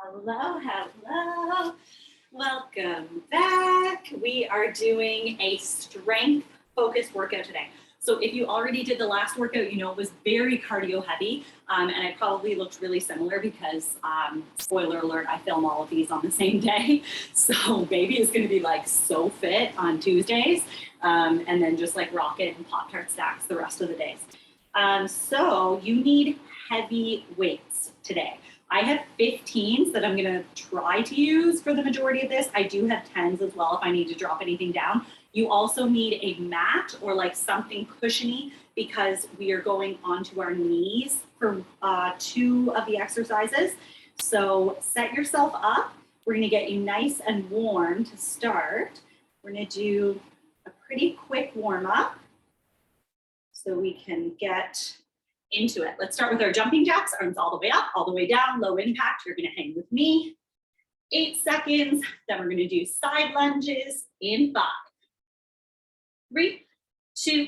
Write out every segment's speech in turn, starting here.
Hello, hello. Welcome back. We are doing a strength focused workout today. So if you already did the last workout, you know it was very cardio heavy, and it probably looked really similar because, spoiler alert, I film all of these on the same day. So baby is going to be like so fit on Tuesdays, and then just like rocket and Pop-Tart stacks the rest of the days. So you need heavy weights today. I have 15s that I'm going to try to use for the majority of this. I do have 10s as well if I need to drop anything down. You also need a mat or like something cushiony because we are going onto our knees for 2 of the exercises. So set yourself up. We're going to get you nice and warm to start. We're going to do a pretty quick warm up so we can get into it. Let's start with our jumping jacks, arms all the way up, all the way down, low impact. You're going to hang with me. 8 seconds. Then we're going to do side lunges in 5, 3, 2,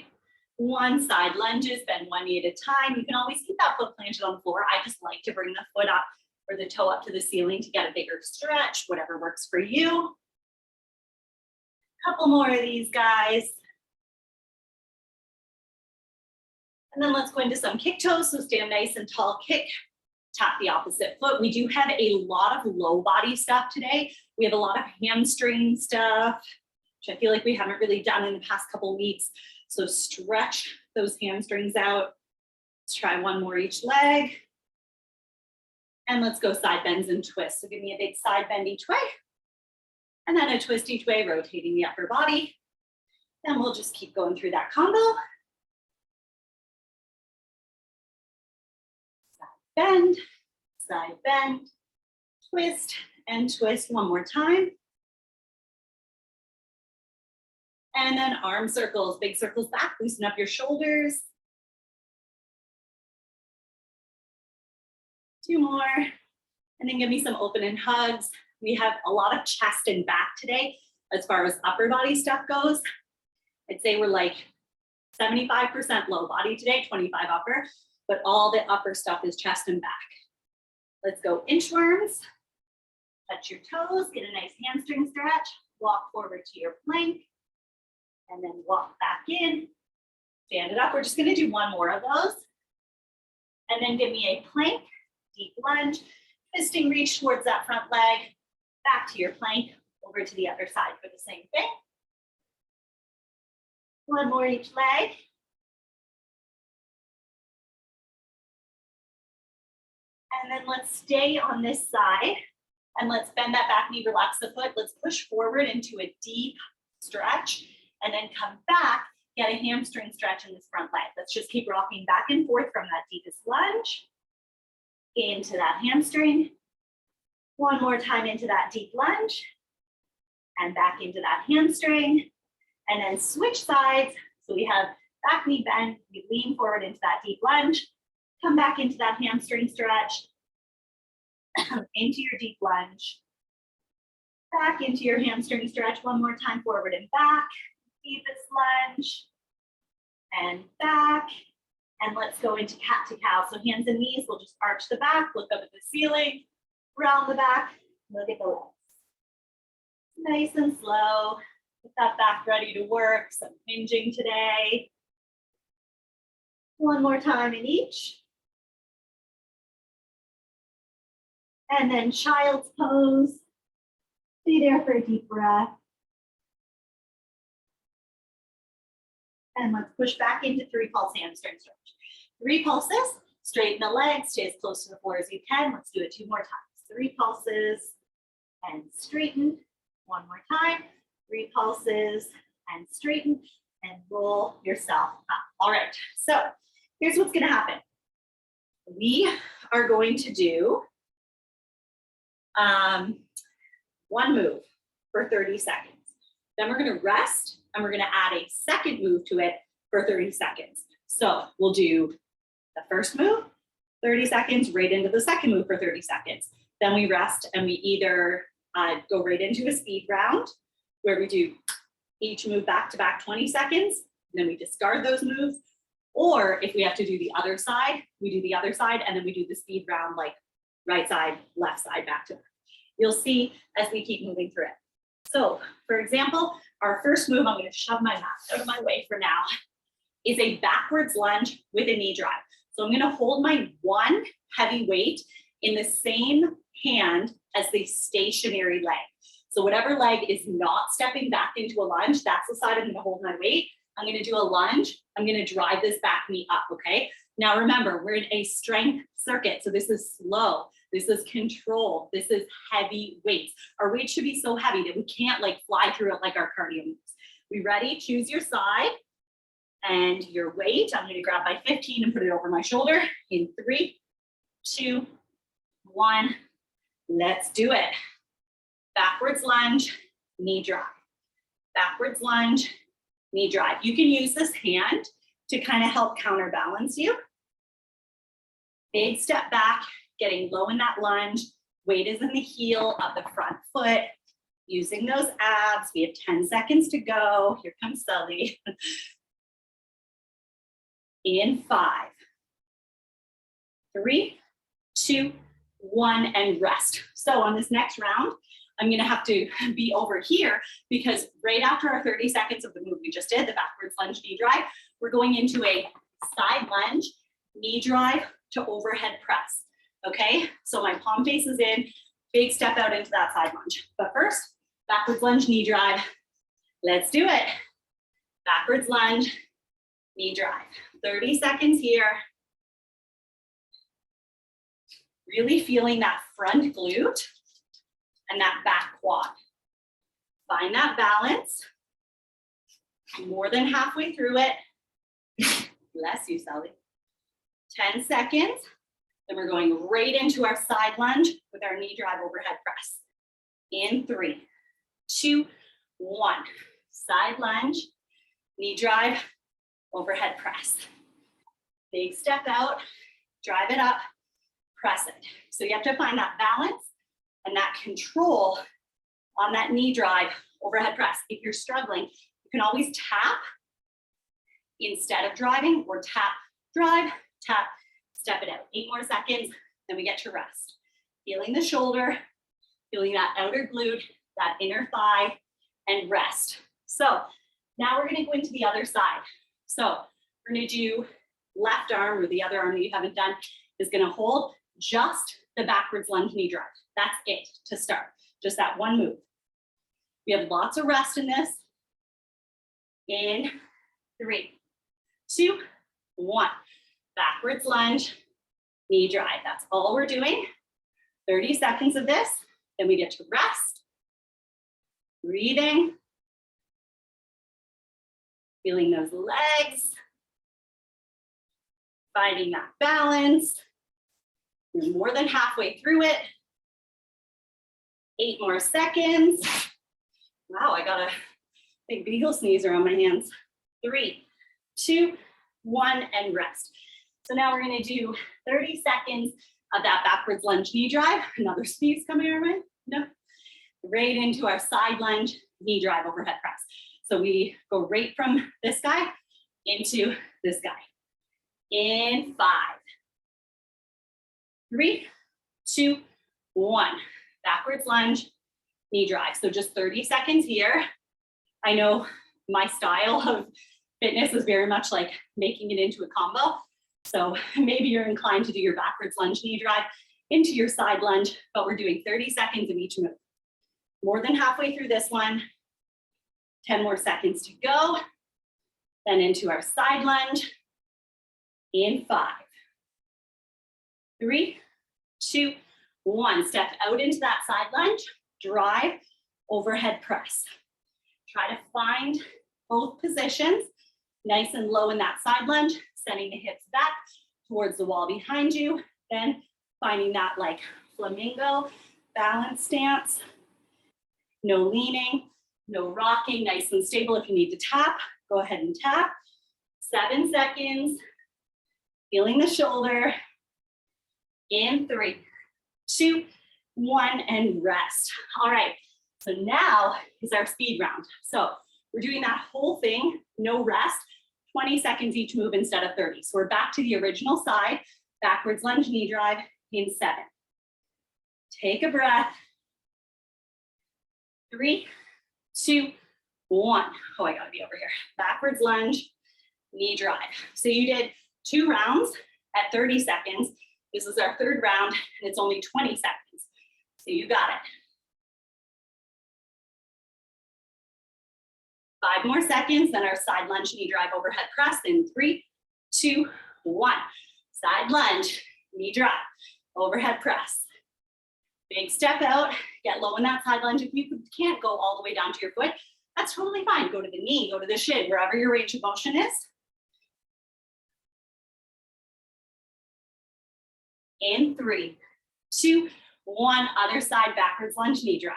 1. Side lunges, bend one knee at a time. You can always keep that foot planted on the floor. I just like to bring the foot up or the toe up to the ceiling to get a bigger stretch, whatever works for you. Couple more of these guys. And then let's go into some kick toes. So stand nice and tall, kick, tap the opposite foot. We do have a lot of low body stuff today. We have a lot of hamstring stuff, which I feel like we haven't really done in the past couple of weeks. So stretch those hamstrings out. Let's try one more each leg. And let's go side bends and twists. So give me a big side bend each way. And then a twist each way, rotating the upper body. Then we'll just keep going through that combo. Bend, side bend, twist, and twist one more time. And then arm circles, big circles back, loosen up your shoulders. 2 more, and then give me some open and hugs. We have a lot of chest and back today as far as upper body stuff goes. I'd say we're like 75% low body today, 25 upper. But all the upper stuff is chest and back. Let's go inchworms. Touch your toes, get a nice hamstring stretch, walk forward to your plank, and then walk back in, stand it up. We're just gonna do 1 more of those. And then give me a plank, deep lunge, fisting reach towards that front leg, back to your plank, over to the other side for the same thing. 1 more each leg. And then let's stay on this side and let's bend that back knee, relax the foot. Let's push forward into a deep stretch and then come back, get a hamstring stretch in this front leg. Let's just keep rocking back and forth from that deepest lunge into that hamstring. 1 more time into that deep lunge and back into that hamstring. And then switch sides. So we have back knee bend, we lean forward into that deep lunge. Come back into that hamstring stretch, into your deep lunge, back into your hamstring stretch. 1 more time, forward and back, deepest lunge, and back. And let's go into cat to cow. So hands and knees, we'll just arch the back, look up at the ceiling, round the back, look at the legs. Nice and slow, get that back ready to work, some hinging today. 1 more time in each. And then child's pose. Stay there for a deep breath. And let's push back into 3 pulse hamstring stretch. 3 pulses, straighten the legs, stay as close to the floor as you can. Let's do it 2 more times. 3 pulses and straighten. 1 more time. 3 pulses and straighten and roll yourself up. All right, so here's what's gonna happen. We are going to do 1 move for 30 seconds. Then we're gonna rest and we're gonna add a second move to it for 30 seconds. So we'll do the first move, 30 seconds, right into the second move for 30 seconds. Then we rest and we either go right into a speed round where we do each move back to back 20 seconds, and then we discard those moves. Or if we have to do the other side, we do the other side and then we do the speed round like right side, left side, back to back. You'll see as we keep moving through it. So for example, our first move, I'm going to shove my mat out of my way for now, is a backwards lunge with a knee drive. So I'm going to hold my one heavy weight in the same hand as the stationary leg. So whatever leg is not stepping back into a lunge, that's the side I'm going to hold my weight. I'm going to do a lunge. I'm going to drive this back knee up, okay? Now remember, we're in a strength circuit. So this is slow. This is control. This is heavy weights. Our weight should be so heavy that we can't like fly through it like our cardio moves. We ready? Choose your side and your weight. I'm going to grab my 15 and put it over my shoulder in 3, 2, 1. Let's do it. Backwards lunge, knee drive. Backwards lunge, knee drive. You can use this hand to kind of help counterbalance you. Big step back, getting low in that lunge. Weight is in the heel of the front foot. Using those abs. We have 10 seconds to go. Here comes Sully. In 5, 3, 2, 1, and rest. So on this next round, I'm going to have to be over here because right after our 30 seconds of the move we just did, the backwards lunge knee drive, we're going into a side lunge, knee drive to overhead press. Okay, so my palm face is in, big step out into that side lunge. But first, backwards lunge, knee drive. Let's do it. Backwards lunge, knee drive. 30 seconds here. Really feeling that front glute and that back quad. Find that balance. More than halfway through it. Bless you, Sally. 10 seconds. Then we're going right into our side lunge with our knee drive overhead press. In 3, 2, 1. Side lunge, knee drive, overhead press. Big step out, drive it up, press it. So you have to find that balance and that control on that knee drive, overhead press. If you're struggling, you can always tap instead of driving, or tap, drive, tap, step it out. 8 more seconds, then we get to rest. Feeling the shoulder, feeling that outer glute, that inner thigh, and rest. So now we're gonna go into the other side. So we're gonna do left arm, or the other arm that you haven't done is gonna hold just the backwards lunge knee drive. That's it to start, just that one move. We have lots of rest in this. In 3, 2, 1. Backwards lunge, knee drive. That's all we're doing. 30 seconds of this, then we get to rest. Breathing. Feeling those legs. Finding that balance. You're more than halfway through it. 8 more seconds. Wow, I got a big beagle sneezer on my hands. 3, 2, 1, and rest. So now we're gonna do 30 seconds of that backwards lunge knee drive. Another sneeze coming our way. No. Right into our side lunge knee drive overhead press. So we go right from this guy into this guy. In 5, 3, 2, 1. Backwards lunge, knee drive. So just 30 seconds here. I know my style of fitness is very much like making it into a combo. So maybe you're inclined to do your backwards lunge knee drive into your side lunge, but we're doing 30 seconds of each move. More than halfway through this one. 10 more seconds to go. Then into our side lunge. In 5, 3, 2, 1. Step out into that side lunge. Drive, overhead press. Try to find both positions. Nice and low in that side lunge. Sending the hips back towards the wall behind you. Then finding that like flamingo balance stance. No leaning, no rocking, nice and stable. If you need to tap, go ahead and tap. 7 seconds. Feeling the shoulder. In 3, 2, 1, and rest. All right, so now is our speed round. So we're doing that whole thing, no rest, 20 seconds each move instead of 30. So we're back to the original side, backwards lunge knee drive in 7, Take a breath. 3, 2, 1. Oh, I gotta be over here. Backwards lunge, knee drive. So you did 2 rounds at 30 seconds. This is our 3rd round, and it's only 20 seconds. So you got it. 5 more seconds, then our side lunge, knee drive, overhead press in 3, 2, 1. Side lunge, knee drive, overhead press. Big step out, get low in that side lunge. If you can't go all the way down to your foot, that's totally fine. Go to the knee, go to the shin, wherever your range of motion is. In 3, 2, 1, other side, backwards lunge, knee drive.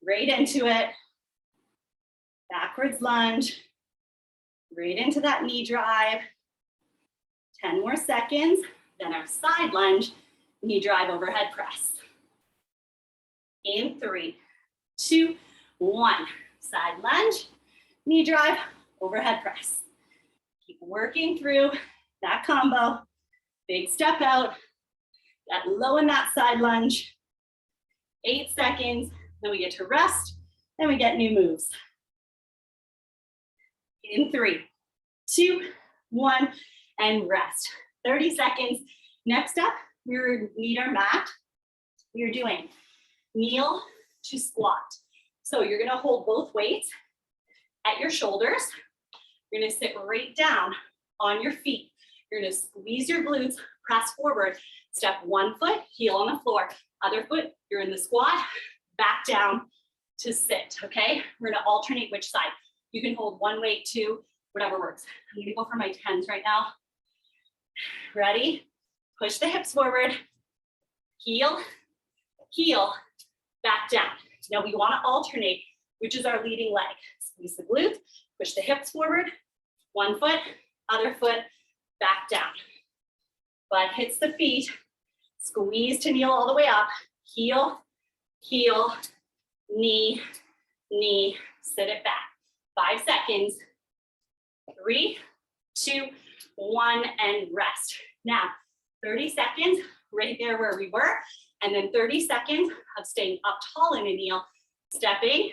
Right into it. Backwards lunge, right into that knee drive. 10 more seconds, then our side lunge, knee drive, overhead press. In 3, 2, 1, side lunge, knee drive, overhead press. Keep working through that combo. Big step out, get low in that side lunge. 8 seconds, then we get to rest, then we get new moves. In 3, 2, 1, and rest. 30 seconds. Next up, we need our mat. We're doing kneel to squat. So you're gonna hold both weights at your shoulders. You're gonna sit right down on your feet. You're gonna squeeze your glutes, press forward, step one foot, heel on the floor. Other foot, you're in the squat, back down to sit, okay? We're gonna alternate which side. You can hold one weight, 2, whatever works. I'm gonna go for my 10s right now. Ready? Push the hips forward, heel, heel, back down. Now we wanna alternate, which is our leading leg. Squeeze the glutes, push the hips forward, one foot, other foot, back down. Butt hits the feet, squeeze to kneel all the way up, heel, heel, knee, knee, sit it back. 5 seconds, 3, 2, 1, and rest. Now, 30 seconds right there where we were, and then 30 seconds of staying up tall in a kneel, stepping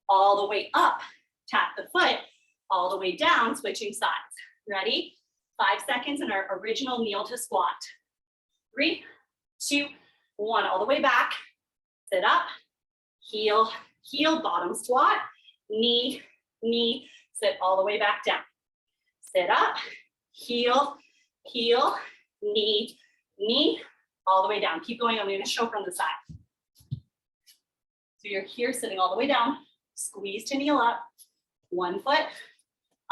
all the way up, tap the foot, all the way down, switching sides. Ready? 5 seconds in our original kneel to squat. 3, 2, 1, all the way back, sit up, heel, heel, bottom squat, knee, knee, sit all the way back down. Sit up, heel, heel, knee, knee, all the way down. Keep going, I'm gonna show from the side. So you're here sitting all the way down, squeeze to kneel up, one foot,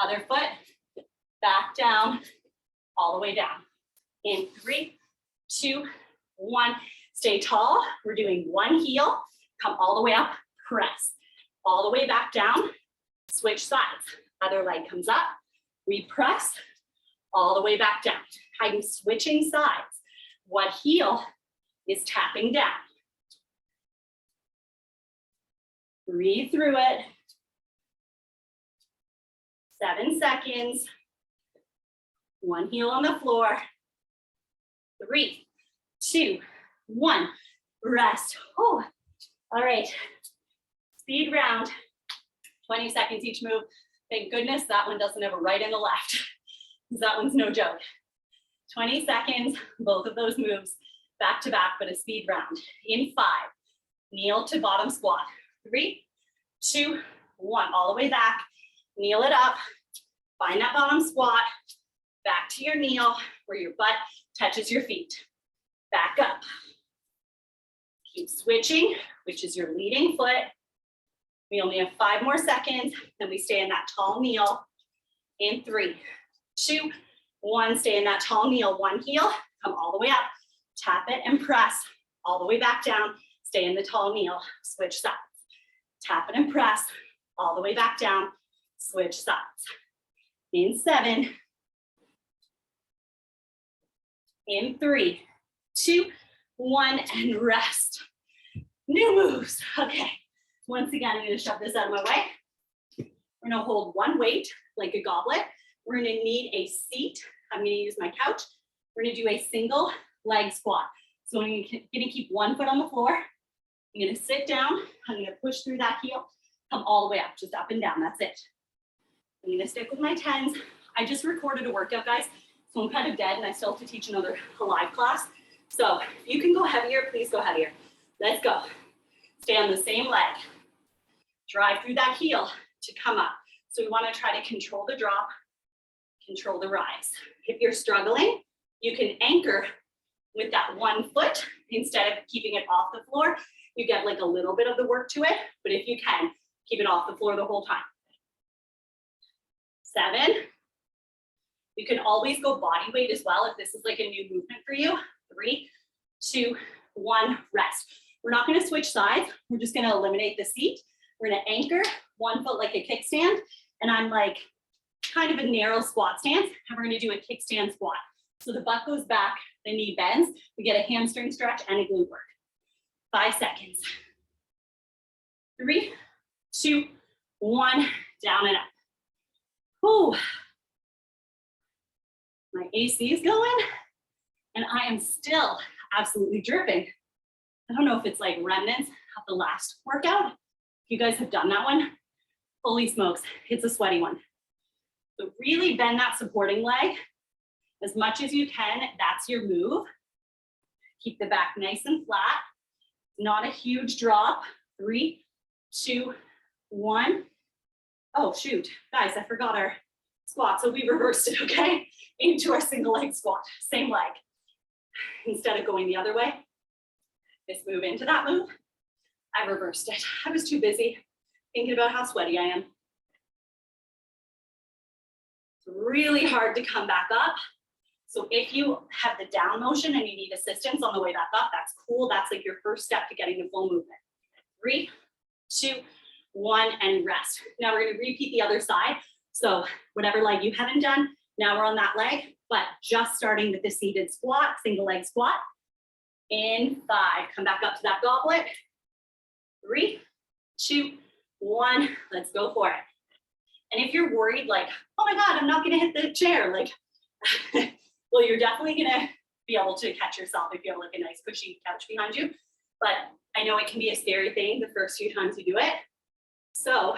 other foot, back down, all the way down. In 3, 2, 1, stay tall. We're doing one heel, come all the way up, press, all the way back down, switch sides. Other leg comes up, we press, all the way back down. I'm switching sides. What heel is tapping down? Breathe through it. 7 seconds. One heel on the floor. 3, 2, 1. Rest. Oh, all right. Speed round. 20 seconds each move. Thank goodness that one doesn't have a right and a left. That one's no joke. 20 seconds, both of those moves, back to back, but a speed round. In 5, kneel to bottom squat. 3, 2, 1, all the way back. Kneel it up, find that bottom squat, back to your kneel where your butt touches your feet. Back up. Keep switching, which is your leading foot. We only have 5 more seconds, then we stay in that tall kneel. In 3, 2, 1, stay in that tall kneel, one heel, come all the way up, tap it and press, all the way back down, stay in the tall kneel, switch sides. Tap it and press, all the way back down, switch sides. In 7, in 3, 2, 1, and rest. New moves, okay. Once again, I'm gonna shove this out of my way. We're gonna hold one weight like a goblet. We're gonna need a seat. I'm gonna use my couch. We're gonna do a single leg squat. So I'm gonna keep one foot on the floor. I'm gonna sit down. I'm gonna push through that heel, come all the way up, just up and down, that's it. I'm gonna stick with my 10s. I just recorded a workout, guys, so I'm kind of dead and I still have to teach another live class. So if you can go heavier, please go heavier. Let's go. Stay on the same leg. Drive through that heel to come up. So we wanna try to control the drop, control the rise. If you're struggling, you can anchor with that one foot instead of keeping it off the floor. You get like a little bit of the work to it, but if you can, keep it off the floor the whole time. 7. You can always go body weight as well if this is like a new movement for you. 3, 2, 1, rest. We're not gonna switch sides. We're just gonna eliminate the seat. We're gonna anchor one foot like a kickstand, and I'm like kind of a narrow squat stance, and we're gonna do a kickstand squat. So the butt goes back, the knee bends, we get a hamstring stretch and a glute work. 5 seconds. 3, 2, 1, down and up. Whew. My AC is going, and I am still absolutely dripping. I don't know if it's like remnants of the last workout. If you guys have done that one, holy smokes, it's a sweaty one. So really bend that supporting leg as much as you can. That's your move. Keep the back nice and flat. Not a huge drop. 3, 2, 1. Oh shoot, guys, I forgot our squat. So we reversed it, okay? Into our single leg squat, same leg. Instead of going the other way, this move into that move, I reversed it. I was too busy thinking about how sweaty I am. It's really hard to come back up. So if you have the down motion and you need assistance on the way back up, that's cool. That's like your first step to getting the full movement. 3, 2, 1, and rest. Now we're gonna repeat the other side. So whatever leg you haven't done, now we're on that leg, but just starting with the seated squat, single leg squat. In 5, come back up to that goblet. 3, 2, 1, let's go for it. And if you're worried, like, oh my God, I'm not gonna hit the chair, like, well, you're definitely gonna be able to catch yourself if you have like a nice cushy couch behind you. But I know it can be a scary thing the first few times you do it. So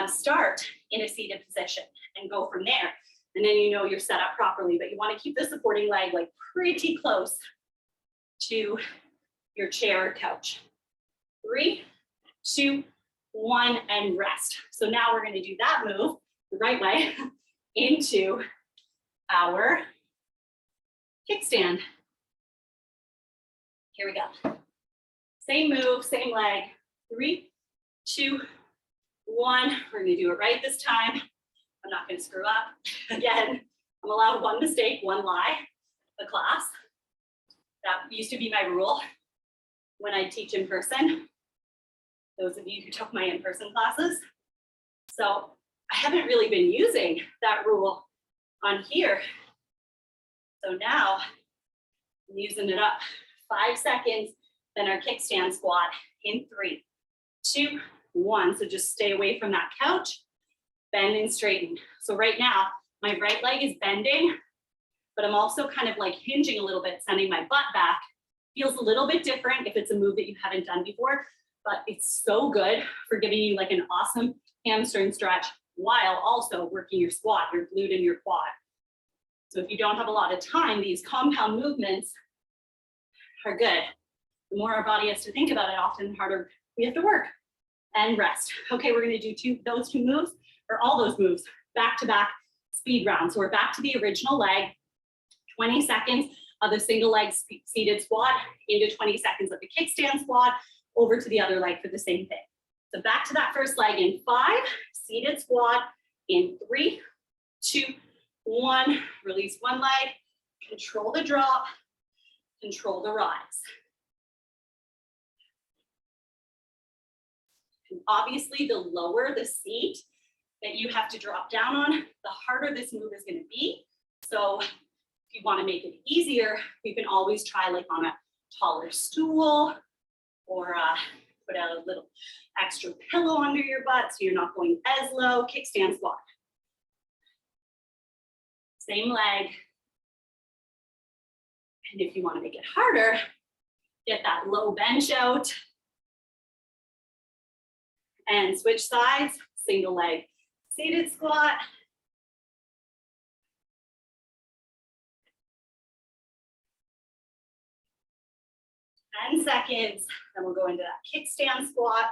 start in a seated position and go from there. And then you know you're set up properly, but you wanna keep the supporting leg like pretty close to your chair or couch. 3, 2, 1, and rest. So now we're gonna do that move the right way into our kickstand. Here we go. Same move, same leg. 3, 2, 1. We're gonna do it right this time. I'm not gonna screw up. Again, I'm allowed one mistake, one lie, the class. That used to be my rule when I teach in person. Those of you who took my in-person classes. So I haven't really been using that rule on here. So now I'm using it up. 5 seconds, then our kickstand squat in 3, 2, 1. So just stay away from that couch, bend and straighten. So right now, my right leg is bending, but I'm also kind of like hinging a little bit, sending my butt back. Feels a little bit different if it's a move that you haven't done before, but it's so good for giving you like an awesome hamstring stretch while also working your squat, your glute and your quad. So if you don't have a lot of time, these compound movements are good. The more our body has to think about it, often the harder we have to work. And rest. Okay, we're gonna do those two moves, or all those moves, back to back speed round. So we're back to the original leg, 20 seconds of the single leg seated squat into 20 seconds of the kickstand squat, over to the other leg for the same thing. So back to that first leg in 5, seated squat in 3, 2, 1, release one leg, control the drop, control the rise. And obviously, the lower the seat that you have to drop down on, the harder this move is going to be. So if you want to make it easier, you can always try like on a taller stool, or put a little extra pillow under your butt so you're not going as low. Kickstand squat. Same leg. And if you want to make it harder, get that low bench out and switch sides, single leg seated squat. And 10 seconds, then we'll go into that kickstand squat.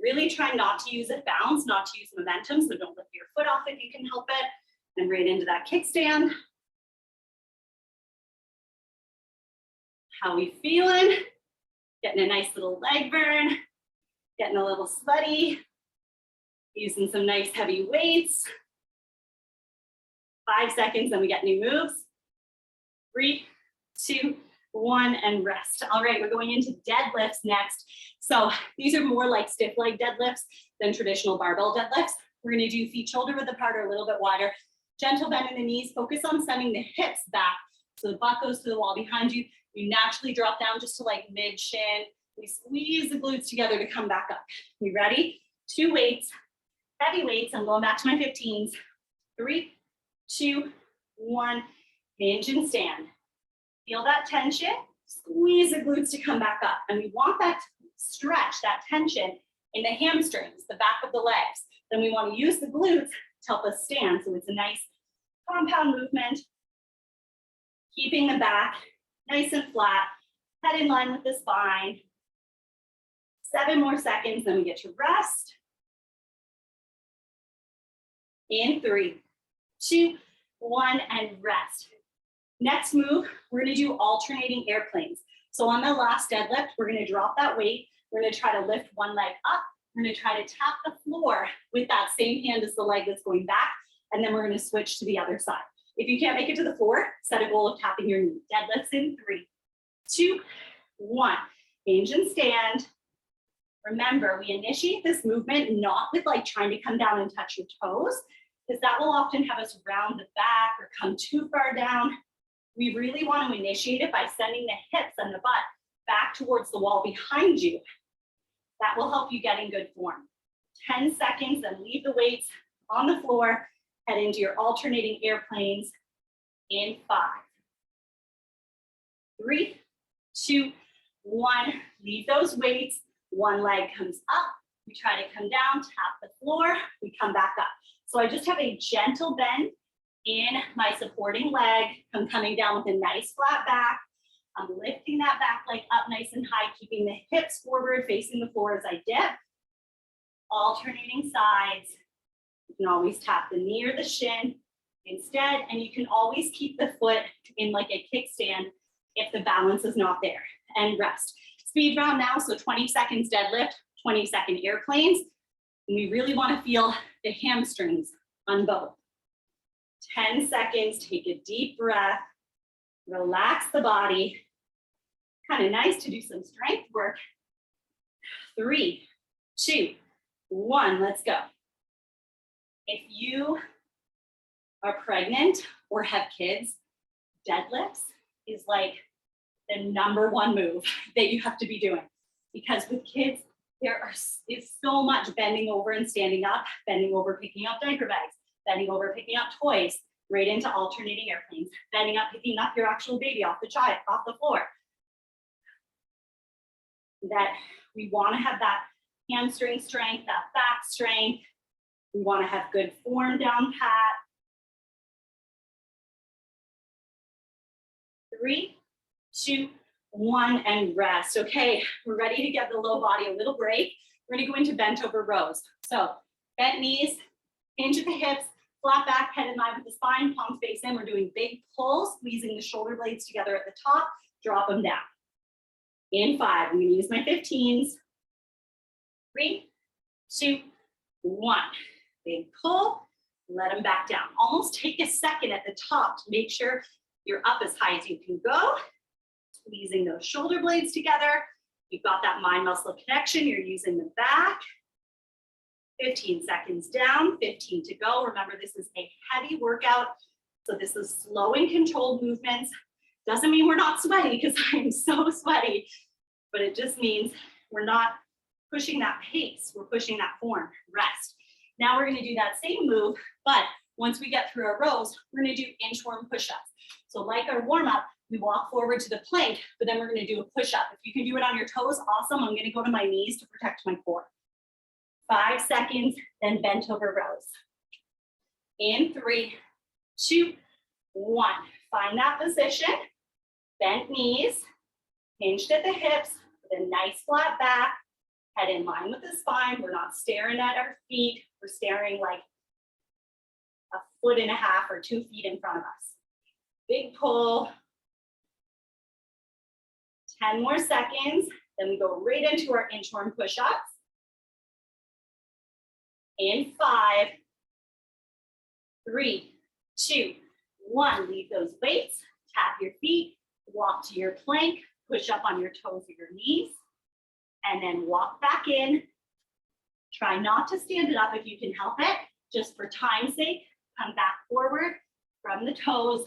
Really try not to use it bounce, not to use momentum, so don't lift your foot off if you can help it. And right into that kickstand. How we feeling? Getting a nice little leg burn, getting a little sweaty, using some nice heavy weights. 5 seconds, then we get new moves. 3, 2, 1, and rest. All right, we're going into deadlifts next. So these are more like stiff leg deadlifts than traditional barbell deadlifts. We're gonna do feet shoulder width apart or a little bit wider. Gentle bend in the knees, focus on sending the hips back. So the butt goes to the wall behind you. You naturally drop down just to like mid shin. We squeeze the glutes together to come back up. You ready? 2 weights, heavy weights. I'm going back to my 15s. 3, 2, 1, hinge and stand. Feel that tension, squeeze the glutes to come back up. And we want that stretch, that tension in the hamstrings, the back of the legs. Then we want to use the glutes to help us stand. So it's a nice compound movement. Keeping the back nice and flat, head in line with the spine. 7 more seconds, then we get to rest. In 3, 2, 1, and rest. Next move, we're gonna do alternating airplanes. So on the last deadlift, we're gonna drop that weight. We're gonna try to lift one leg up. We're gonna try to tap the floor with that same hand as the leg that's going back. And then we're gonna switch to the other side. If you can't make it to the floor, set a goal of tapping your knee. Deadlifts in 3, 2, 1. Hinge and stand. Remember, we initiate this movement not with like trying to come down and touch your toes, because that will often have us round the back or come too far down. We really want to initiate it by sending the hips and the butt back towards the wall behind you. That will help you get in good form. 10 seconds, then leave the weights on the floor. Head into your alternating airplanes in 5, 3, 2, 1. Leave those weights. One leg comes up. We try to come down, tap the floor. We come back up. So I just have a gentle bend in my supporting leg. I'm coming down with a nice flat back. I'm lifting that back leg up nice and high, keeping the hips forward, facing the floor as I dip. Alternating sides. You can always tap the knee or the shin instead, and you can always keep the foot in like a kickstand if the balance is not there. And rest. Speed round now, so 20 seconds deadlift, 20-second airplanes. And we really want to feel the hamstrings on both. 10 seconds, take a deep breath, relax the body. Kind of nice to do some strength work. 3, 2, 1, let's go. If you are pregnant or have kids, deadlifts is like the #1 move that you have to be doing. Because with kids, is so much bending over and standing up, bending over, picking up diaper bags, bending over, picking up toys, right into alternating airplanes, bending up, picking up your actual baby off the floor. That we want to have that hamstring strength, that back strength. We want to have good form down pat. 3, 2, 1, and rest. Okay, we're ready to give the low body a little break. We're gonna go into bent over rows. So bent knees, hinge at the hips, flat back, head in line with the spine, palms face in. We're doing big pulls, squeezing the shoulder blades together at the top, drop them down. In 5, I'm gonna use my 15s. 3, 2, 1. Big pull, let them back down. Almost take a second at the top to make sure you're up as high as you can go. Squeezing those shoulder blades together. You've got that mind muscle connection. You're using the back. 15 seconds down, 15 to go. Remember, this is a heavy workout. So this is slow and controlled movements. Doesn't mean we're not sweaty, because I'm so sweaty, but it just means we're not pushing that pace. We're pushing that form. Rest. Now we're going to do that same move, but once we get through our rows, we're going to do inchworm push-ups. So like our warm-up, We walk forward to the plank, but then we're gonna do a push-up. If you can do it on your toes, awesome. I'm gonna go to my knees to protect my core. 5 seconds, then bent over rows. In 3, 2, 1. Find that position. Bent knees, hinged at the hips, with a nice flat back, head in line with the spine. We're not staring at our feet. We're staring like 1.5 feet or 2 feet in front of us. Big pull. 10 more seconds. Then we go right into our inchworm push-ups. In 5, 3, 2, 1. Leave those weights. Tap your feet. Walk to your plank. Push up on your toes or your knees. And then walk back in. Try not to stand it up if you can help it. Just for time's sake, come back forward from the toes,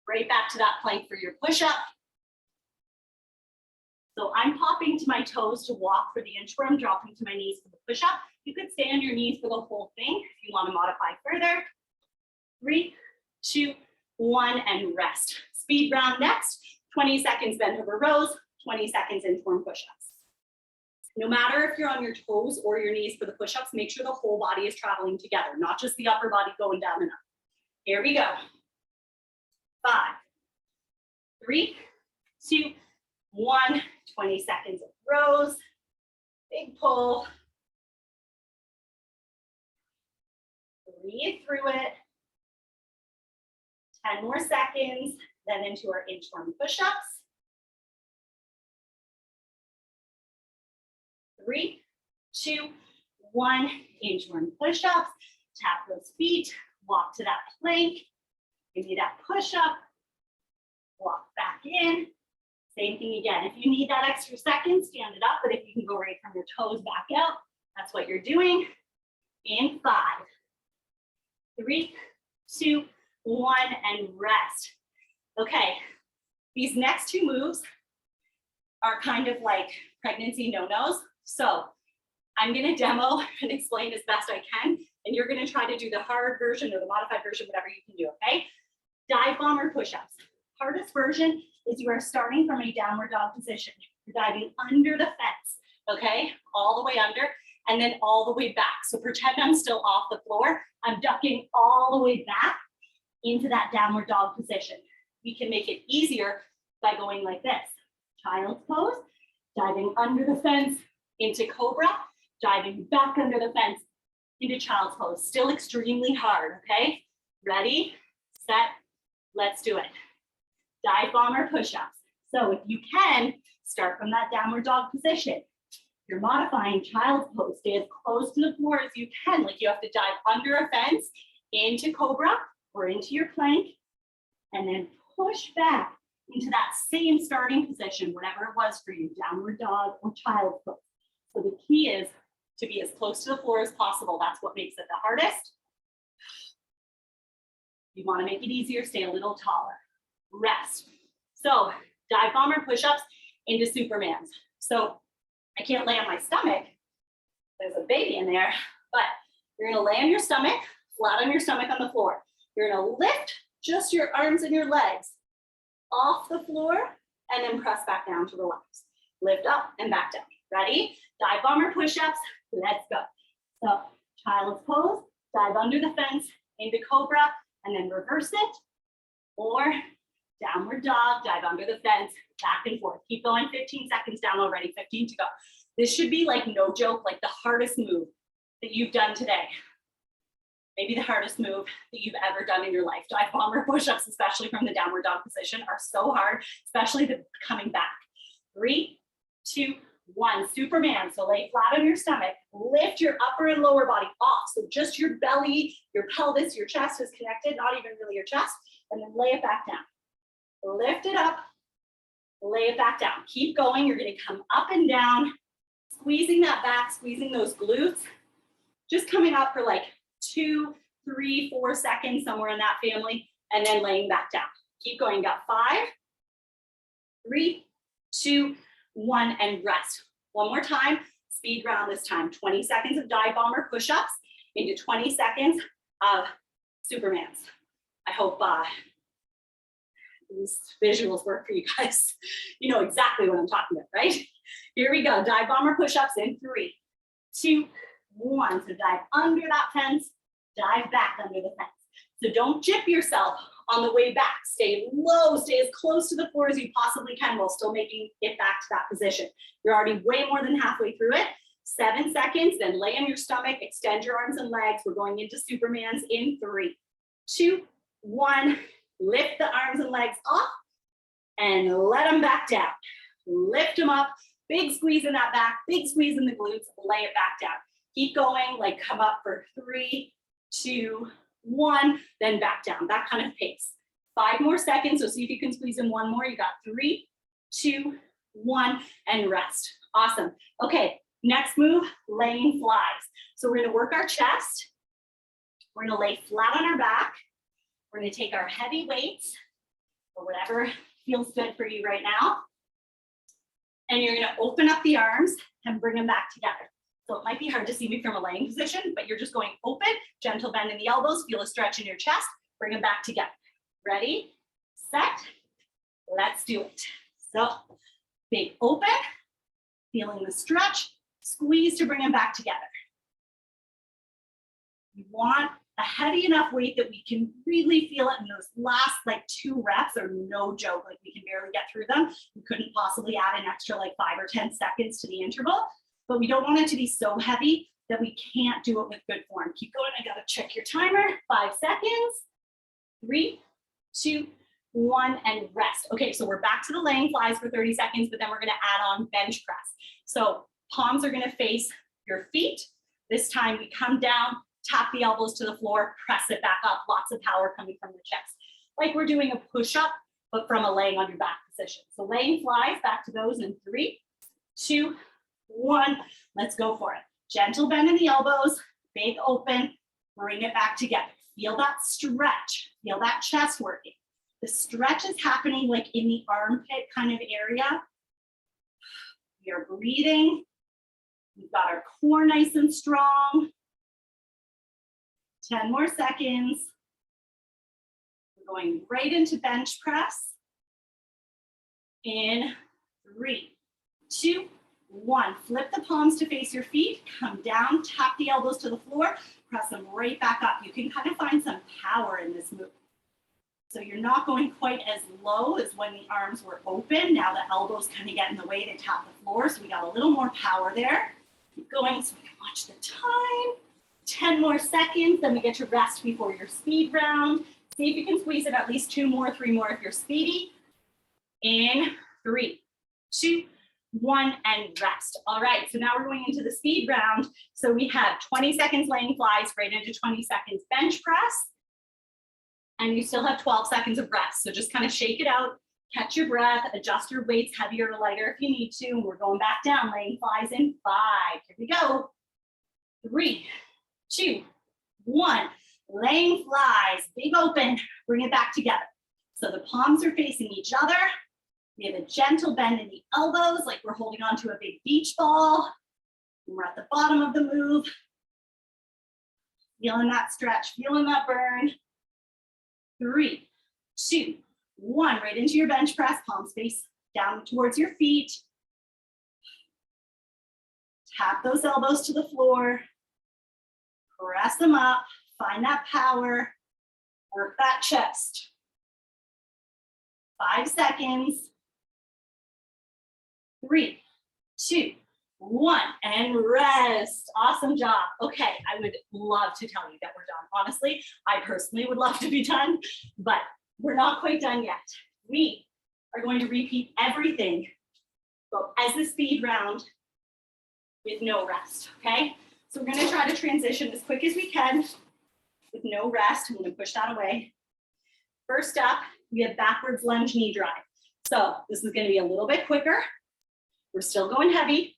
right back to that plank for your push-up. So I'm popping to my toes to walk for the inchworm, dropping to my knees for the push-up. You could stay on your knees for the whole thing if you want to modify further. 3, 2, 1, and rest. Speed round next. 20 seconds bent over rows, 20 seconds inchworm push-ups. No matter if you're on your toes or your knees for the push-ups, make sure the whole body is traveling together, not just the upper body going down and up. Here we go. 5, 3, 2, 1. 20 seconds of rows. Big pull. Breathe through it. 10 more seconds, then into our inchworm push-ups. 3, 2, 1. Inchworm push-ups. Tap those feet. Walk to that plank. Give me that push-up. Walk back in. Same thing again. If you need that extra second, stand it up. But if you can go right from your toes back out, that's what you're doing. In 5, 3, 2, 1, and rest. Okay, these next 2 moves are kind of like pregnancy no-nos. So I'm gonna demo and explain as best I can, and you're gonna try to do the hard version or the modified version, whatever you can do, okay? Dive bomber push-ups. Hardest version is you are starting from a downward dog position. You're diving under the fence, okay? All the way under, and then all the way back. So pretend I'm still off the floor. I'm ducking all the way back into that downward dog position. We can make it easier by going like this. Child's pose, diving under the fence into cobra, diving back under the fence into child's pose. Still extremely hard, okay? Ready, set, let's do it. Dive bomber push-ups. So if you can, start from that downward dog position. You're modifying child's pose. Stay as close to the floor as you can. Like you have to dive under a fence into cobra or into your plank, and then push back into that same starting position, whatever it was for you, downward dog or child's pose. So the key is to be as close to the floor as possible. That's what makes it the hardest. You want to make it easier, stay a little taller. Rest. So dive bomber push-ups into Supermans. So I can't lay on my stomach. There's a baby in there, but you're gonna lay on your stomach, flat on your stomach on the floor. You're gonna lift just your arms and your legs off the floor and then press back down to relax. Lift up and back down. Ready? Dive bomber push-ups. Let's go. So child's pose, dive under the fence into cobra and then reverse it, or downward dog, dive under the fence, back and forth. Keep going, 15 seconds down already, 15 to go. This should be like no joke, like the hardest move that you've done today. Maybe the hardest move that you've ever done in your life. Dive bomber push-ups, especially from the downward dog position, are so hard, especially the coming back. 3, 2, 1, Superman. So lay flat on your stomach, lift your upper and lower body off. So just your belly, your pelvis, your chest is connected, not even really your chest, and then lay it back down. Lift it up, lay it back down. Keep going. You're going to come up and down, squeezing that back, squeezing those glutes. Just coming up for like 2, 3, 4 seconds, somewhere in that family, and then laying back down. Keep going. Got 5, 3, 2, 1, and rest. One more time. Speed round this time. 20 seconds of dive bomber push-ups into 20 seconds of Supermans. I hope these visuals work for you guys. You know exactly what I'm talking about, right? Here we go, dive bomber push-ups in 3, 2, 1. So dive under that fence, dive back under the fence. So don't jip yourself on the way back. Stay low, stay as close to the floor as you possibly can while still making it back to that position. You're already way more than halfway through it. 7 seconds, then lay on your stomach, extend your arms and legs. We're going into Supermans in 3, 2, 1. Lift the arms and legs off and let them back down. Lift them up, big squeeze in that back, big squeeze in the glutes, lay it back down. Keep going, like come up for 3, 2, 1, then back down, that kind of pace. 5 more seconds, so see if you can squeeze in 1 more. You got 3, 2, 1, and rest. Awesome. Okay, next move, laying flies. So we're gonna work our chest. We're gonna lay flat on our back. We're gonna take our heavy weights, or whatever feels good for you right now. And you're gonna open up the arms and bring them back together. So it might be hard to see me from a laying position, but you're just going open, gentle bend in the elbows, feel a stretch in your chest, bring them back together. Ready, set, let's do it. So big open, feeling the stretch, squeeze to bring them back together. You want a heavy enough weight that we can really feel it, and those last like 2 reps are no joke, like we can barely get through them. We couldn't possibly add an extra like 5 or 10 seconds to the interval, but we don't want it to be so heavy that we can't do it with good form. Keep going, I gotta check your timer. 5 seconds, 3, 2, 1, and rest. Okay, so we're back to the laying flies for 30 seconds, but then we're gonna add on bench press. So palms are gonna face your feet. This time we come down, tap the elbows to the floor, press it back up, lots of power coming from the chest. Like we're doing a push-up, but from a laying on your back position. So laying flies, back to those in 3, 2, 1, let's go for it. Gentle bend in the elbows, big open, bring it back together. Feel that stretch, feel that chest working. The stretch is happening like in the armpit kind of area. We are breathing. We've got our core nice and strong. 10 more seconds. We're going right into bench press. In 3, 2, 1. Flip the palms to face your feet. Come down, tap the elbows to the floor. Press them right back up. You can kind of find some power in this move. So you're not going quite as low as when the arms were open. Now the elbows kind of get in the way, they tap the floor. So we got a little more power there. Keep going so we can watch the time. 10 more seconds, then we get to rest before your speed round. See if you can squeeze in at least 2 more, 3 more if you're speedy. In 3, 2, 1, and rest. All right, so now we're going into the speed round. So we have 20 seconds laying flies, right into 20 seconds bench press. And you still have 12 seconds of rest. So just kind of shake it out, catch your breath, adjust your weights heavier or lighter if you need to. And we're going back down, laying flies in 5. Here we go. 3, 2, 1, laying flies, big open, bring it back together. So the palms are facing each other. We have a gentle bend in the elbows, like we're holding onto a big beach ball. And we're at the bottom of the move. Feeling that stretch, feeling that burn. 3, 2, 1, right into your bench press, palms face down towards your feet. Tap those elbows to the floor. Press them up, find that power, work that chest. 5 seconds. 3, 2, 1, and rest. Awesome job. Okay, I would love to tell you that we're done. Honestly, I personally would love to be done, but we're not quite done yet. We are going to repeat everything as the speed round with no rest, okay? So we're gonna try to transition as quick as we can with no rest. I'm gonna push that away. First up, we have backwards lunge knee drive. So this is gonna be a little bit quicker. We're still going heavy,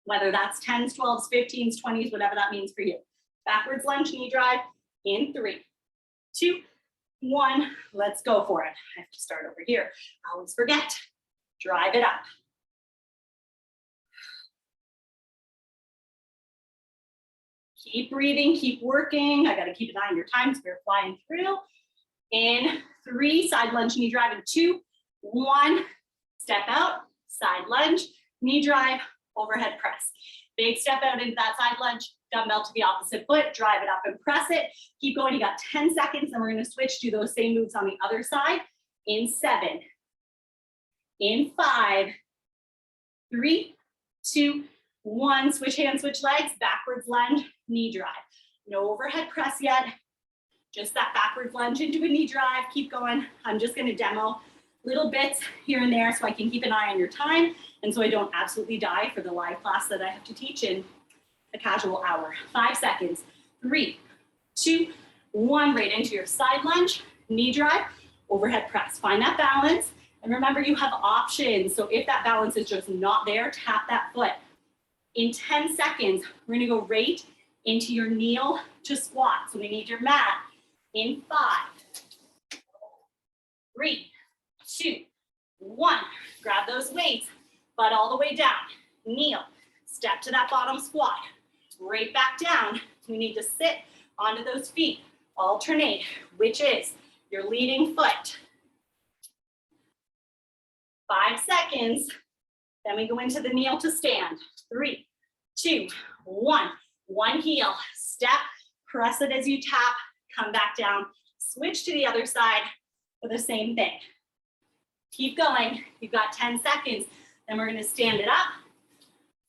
whether that's 10s, 12s, 15s, 20s, whatever that means for you. Backwards lunge knee drive in 3, 2, 1, let's go for it. I have to start over here. I always forget. Drive it up. Keep breathing, keep working. I gotta keep an eye on your time, so we're flying through. In 3, side lunge, knee drive in 2, 1, step out, side lunge, knee drive, overhead press. Big step out into that side lunge, dumbbell to the opposite foot, drive it up and press it. Keep going, you got 10 seconds, and we're gonna switch, do those same moves on the other side. In 7, in 5, 3, 2, 1, switch hands, switch legs, backwards lunge, knee drive. No overhead press yet, just that backwards lunge into a knee drive. Keep going. I'm just gonna demo little bits here and there so I can keep an eye on your time and so I don't absolutely die for the live class that I have to teach in a casual hour. 5 seconds, 3, 2, 1, right into your side lunge, knee drive, overhead press. Find that balance. And remember, you have options. So if that balance is just not there, tap that foot. In 10 seconds, we're gonna go right into your kneel to squat. So we need your mat. In 5, 3, 2, 1. Grab those weights, butt all the way down. Kneel, step to that bottom squat. Right back down. We need to sit onto those feet. Alternate, which is your leading foot. 5 seconds. Then we go into the kneel to stand. 3, 2, 1. One heel, step, press it as you tap, come back down, switch to the other side for the same thing. Keep going, you've got 10 seconds. Then we're gonna stand it up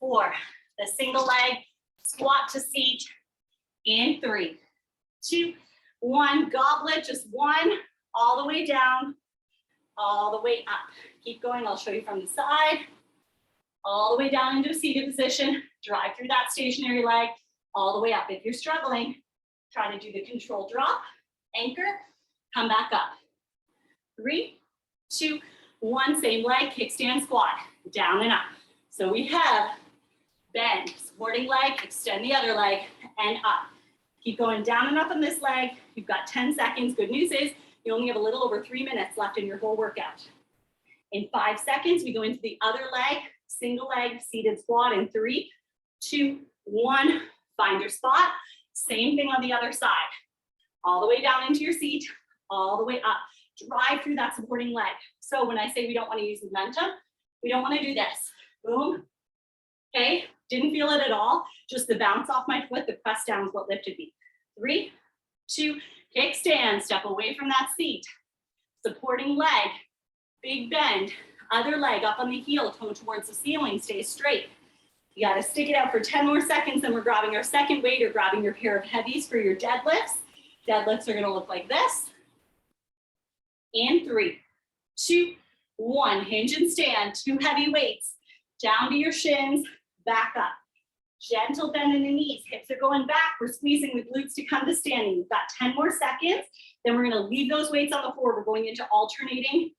for the single leg, squat to seat, in 3, 2, 1, goblet, just 1, all the way down, all the way up. Keep going, I'll show you from the side, all the way down into a seated position, drive through that stationary leg, all the way up. If you're struggling, try to do the control drop, anchor, come back up. 3, 2, 1, same leg, kickstand squat, down and up. So we have bend, supporting leg, extend the other leg, and up. Keep going down and up on this leg. You've got 10 seconds. Good news is you only have a little over 3 minutes left in your whole workout. In 5 seconds, we go into the other leg, single leg, seated squat in 3, 2, 1. Find your spot. Same thing on the other side. All the way down into your seat, all the way up. Drive through that supporting leg. So when I say we don't want to use momentum, we don't want to do this. Boom. Okay, didn't feel it at all. Just the bounce off my foot, the press down is what lifted me. 3, 2, kickstand, step away from that seat. Supporting leg, big bend. Other leg up on the heel, toe towards the ceiling, stay straight. You gotta stick it out for 10 more seconds, then we're grabbing our second weight or grabbing your pair of heavies for your deadlifts. Deadlifts are gonna look like this. In 3, 2, 1, hinge and stand, 2 heavy weights. Down to your shins, back up. Gentle bend in the knees, hips are going back. We're squeezing the glutes to come to standing. We've got 10 more seconds. Then we're gonna leave those weights on the floor. We're going into alternating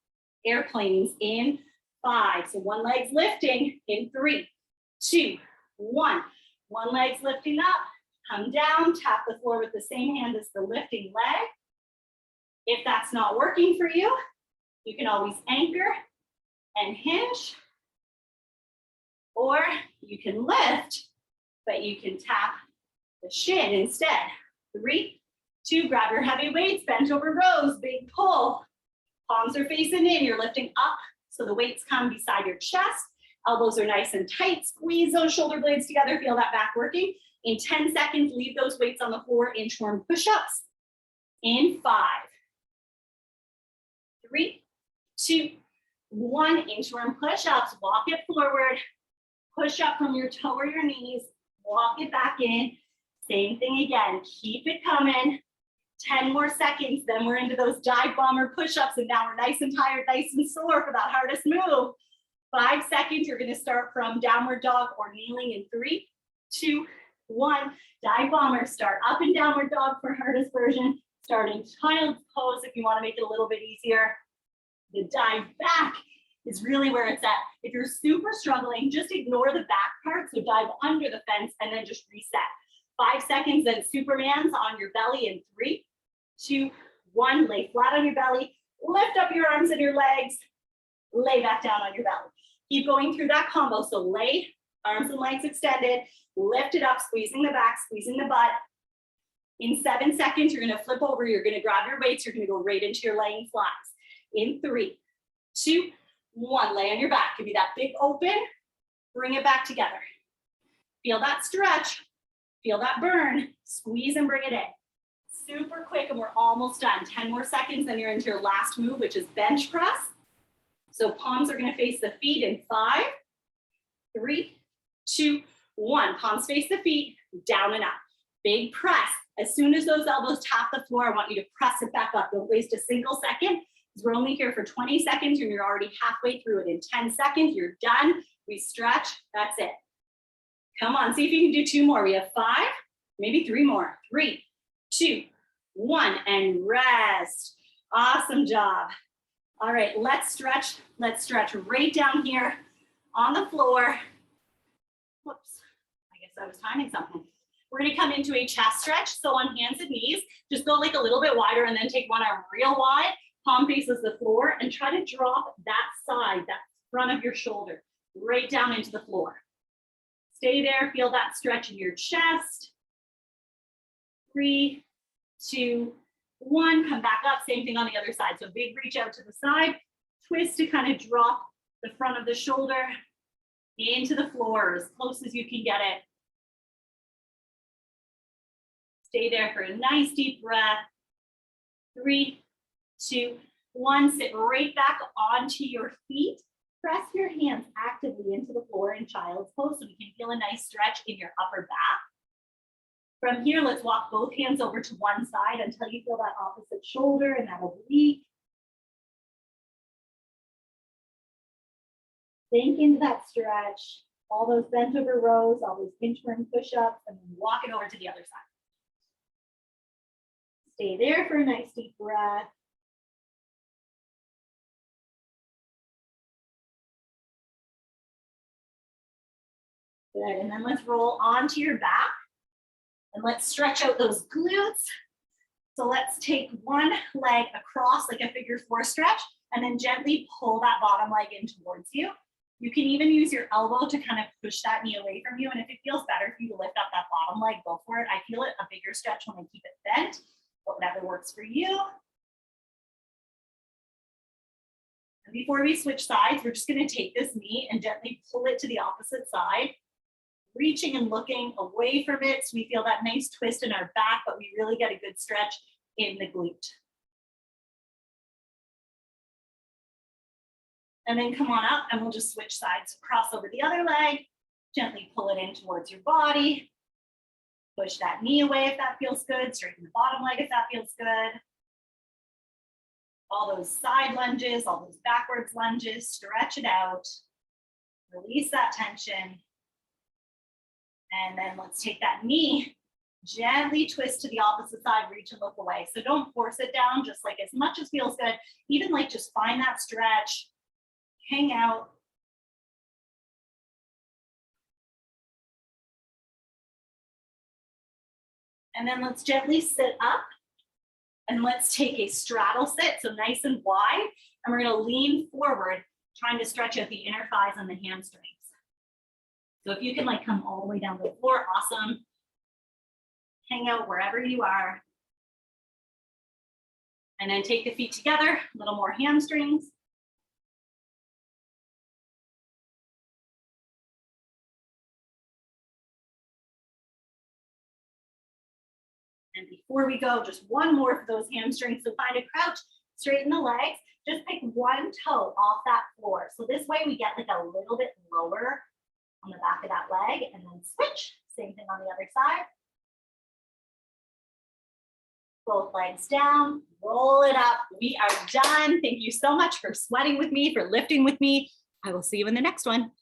airplanes in 5. So one leg's lifting in 3, 2, 1. One leg's lifting up, come down, tap the floor with the same hand as the lifting leg. If that's not working for you, you can always anchor and hinge, or you can lift, but you can tap the shin instead. 3, 2, grab your heavy weights, bent over rows, big pull. Palms are facing in, you're lifting up so the weights come beside your chest. Elbows are nice and tight, squeeze those shoulder blades together, feel that back working. In 10 seconds, leave those weights on the floor, inchworm push-ups. In 5, 3, 2, 1, inchworm push-ups, walk it forward, push up from your toe or your knees, walk it back in. Same thing again, keep it coming. 10 more seconds, then we're into those dive bomber push-ups, and now we're nice and tired, nice and sore for that hardest move. 5 seconds, you're gonna start from downward dog or kneeling in 3, 2, 1. Dive bomber, start up and downward dog for hardest version, starting child's pose if you wanna make it a little bit easier. The dive back is really where it's at. If you're super struggling, just ignore the back part, so dive under the fence and then just reset. 5 seconds, then Superman's on your belly in 3, 2, 1. Lay flat on your belly, lift up your arms and your legs, lay back down on your belly. Keep going through that combo. So lay, arms and legs extended, lift it up, squeezing the back, squeezing the butt. In 7 seconds, you're gonna flip over, you're gonna grab your weights, you're gonna go right into your laying flies. In 3, 2, 1, lay on your back. Give me that big open, bring it back together. Feel that stretch, feel that burn, squeeze and bring it in. Super quick and we're almost done. 10 more seconds, then you're into your last move, which is bench press. So palms are gonna face the feet in 5, 3, 2, 1. Palms face the feet, down and up. Big press. As soon as those elbows tap the floor, I want you to press it back up. Don't waste a single second, because we're only here for 20 seconds and you're already halfway through it. In 10 seconds, you're done. We stretch, that's it. Come on, see if you can do 2 more. We have 5, maybe 3 more. 3, 2, 1, and rest. Awesome job. All right, let's stretch right down here on the floor. Whoops, I guess I was timing something. We're gonna come into a chest stretch. So on hands and knees, just go like a little bit wider and then take one arm real wide, palm faces the floor, and try to drop that side, that front of your shoulder, right down into the floor. Stay there, feel that stretch in your chest. 3, 2, 1, come back up, same thing on the other side. So big reach out to the side, twist to kind of drop the front of the shoulder into the floor as close as you can get it. Stay there for a nice deep breath. 3, 2, 1, sit right back onto your feet. Press your hands actively into the floor in child's pose so we can feel a nice stretch in your upper back. From here, let's walk both hands over to one side until you feel that opposite shoulder and that oblique. Sink into that stretch, all those bent over rows, all those inchworm push-ups, and then walk it over to the other side. Stay there for a nice deep breath. Good, and then let's roll onto your back and let's stretch out those glutes. So let's take one leg across like a figure 4 stretch and then gently pull that bottom leg in towards you. You can even use your elbow to kind of push that knee away from you. And if it feels better for you to lift up that bottom leg, go for it. I feel it a bigger stretch when I keep it bent, but whatever works for you. And before we switch sides, we're just going to take this knee and gently pull it to the opposite side, reaching and looking away from it so we feel that nice twist in our back, but we really get a good stretch in the glute. And then come on up and we'll just switch sides. Cross over the other leg, gently pull it in towards your body. Push that knee away if that feels good. Straighten the bottom leg if that feels good. All those side lunges, all those backwards lunges, stretch it out. Release that tension. And then let's take that knee, gently twist to the opposite side, reach and look away. So don't force it down, just like as much as feels good. Even like just find that stretch, hang out. And then let's gently sit up and let's take a straddle sit, so nice and wide. And we're gonna lean forward, trying to stretch out the inner thighs and the hamstrings. So if you can like come all the way down to the floor, awesome. Hang out wherever you are. And then take the feet together, a little more hamstrings. And before we go, just one more for those hamstrings. So find a crouch, straighten the legs, just pick one toe off that floor. So this way we get like a little bit lower on the back of that leg, and then switch. Same thing on the other side. Both legs down, roll it up. We are done. Thank you so much for sweating with me, for lifting with me. I will see you in the next one.